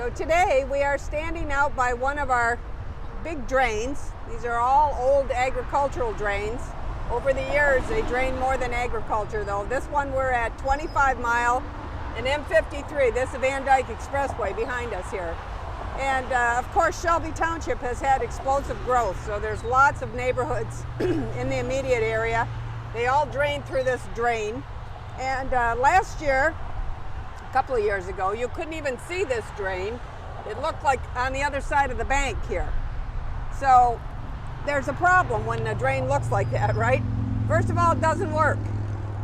So today we are standing out by one of our big drains. These are all old agricultural drains. Over the years they drain more than agriculture though. This one we're at 25 Mile and M53. This is Van Dyke Expressway behind us here. And of course Shelby Township has had explosive growth, so there's lots of neighborhoods in the immediate area. They all drain through this drain. And last year, a couple of years ago, you couldn't even see this drain. It looked like on the other side of the bank here. So there's a problem when the drain looks like that, right? First of all, it doesn't work.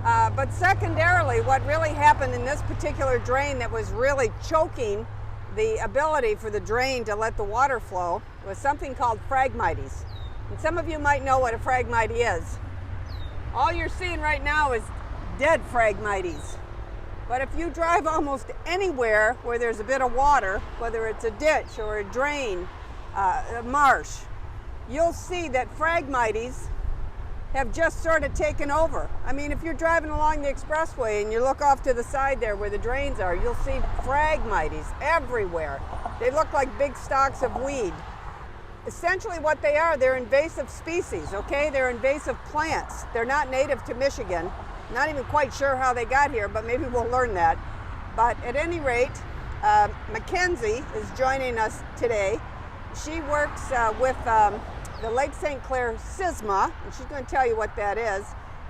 But secondarily, what really happened in this particular drain that was really choking the ability for the drain to let the water flow was something called phragmites. And some of you might know what a phragmite is. All you're seeing right now is dead phragmites. But if you drive almost anywhere where there's a bit of water, whether it's a ditch or a drain, a marsh, you'll see that phragmites have just sort of taken over. I mean, if you're driving along the expressway and you look off to the side there where the drains are, you'll see phragmites everywhere. They look like big stalks of weed. Essentially what they are, they're invasive species, okay? They're invasive plants. They're not native to Michigan. Not even quite sure how they got here, but maybe we'll learn that. But at any rate, Mackenzie is joining us today. She works with the Lake St. Clair SISMA, and she's going to tell you what that is,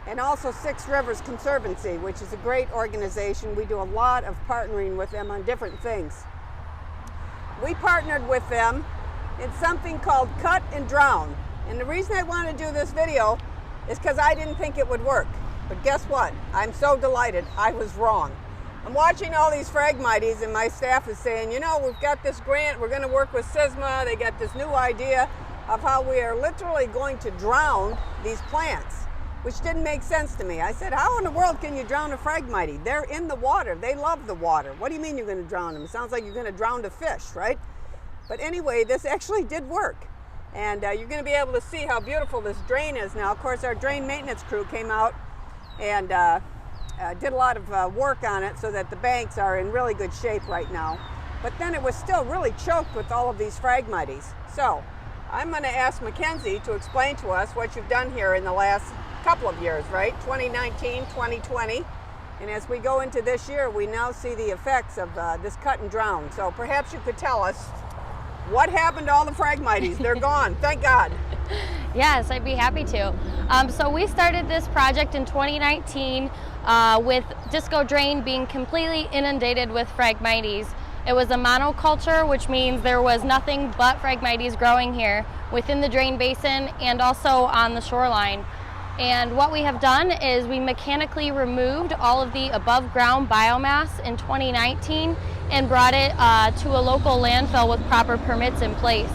and also Six Rivers Conservancy, which is a great organization. We do a lot of partnering with them on different things. We partnered with them in something called Cut and Drown. And the reason I want to do this video is because I didn't think it would work. But guess what? I'm so delighted I was wrong. I'm watching all these phragmites and my staff is saying, you know, we've got this grant, we're going to work with SISMA, they got this new idea of how we are literally going to drown these plants, which didn't make sense to me. I said, how in the world can you drown a phragmite? They're in the water, they love the water. What do you mean you're going to drown them? It sounds like you're going to drown a fish, right? But anyway, this actually did work. And you're going to be able to see how beautiful this drain is now. Of course, our drain maintenance crew came out and did a lot of work on it so that the banks are in really good shape right now. But then it was still really choked with all of these phragmites. So I'm going to ask Mackenzie to explain to us what you've done here in the last couple of years, right? 2019, 2020. And as we go into this year, we now see the effects of this cut and drown. So perhaps you could tell us what happened to all the phragmites. They're gone, thank God. Yes, I'd be happy to. So we started this project in 2019 with Disco Drain being completely inundated with phragmites. It was a monoculture, which means there was nothing but phragmites growing here within the drain basin and also on the shoreline. And what we have done is we mechanically removed all of the above ground biomass in 2019 and brought it to a local landfill with proper permits in place.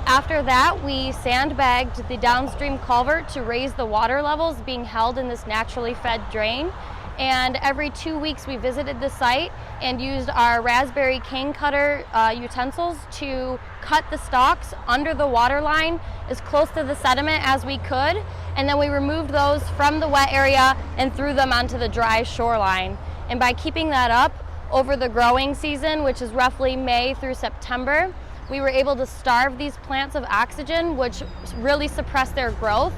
After that, we sandbagged the downstream culvert to raise the water levels being held in this naturally fed drain. And every 2 weeks we visited the site and used our raspberry cane cutter utensils to cut the stalks under the water line as close to the sediment as we could. And then we removed those from the wet area and threw them onto the dry shoreline. And by keeping that up over the growing season, which is roughly May through September, we were able to starve these plants of oxygen, which really suppressed their growth.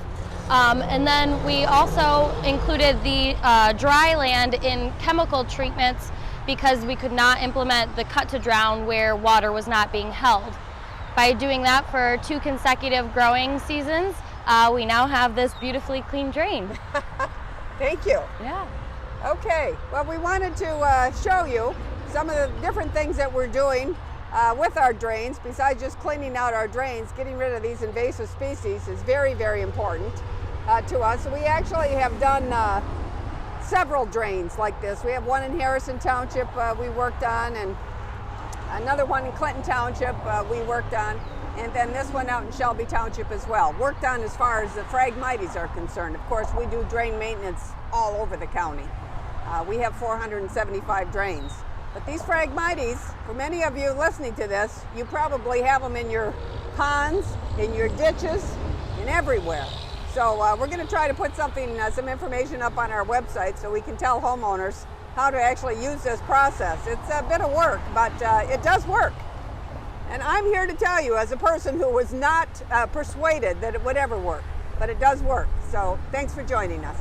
And then we also included the dry land in chemical treatments because we could not implement the cut to drown where water was not being held. By doing that for 2 consecutive growing seasons, we now have this beautifully clean drain. Thank you. Yeah. Okay, well, we wanted to show you some of the different things that we're doing with our drains. Besides just cleaning out our drains, getting rid of these invasive species is very, very important to us. So we actually have done several drains like this. We have one in Harrison Township we worked on, and another one in Clinton Township we worked on, and then this one out in Shelby Township as well. Worked on as far as the phragmites are concerned. Of course, we do drain maintenance all over the county. We have 475 drains. But these phragmites, for many of you listening to this, you probably have them in your ponds, in your ditches, and everywhere. So we're going to try to put some information up on our website so we can tell homeowners how to actually use this process. It's a bit of work, but it does work. And I'm here to tell you, as a person who was not persuaded that it would ever work, but it does work. So thanks for joining us.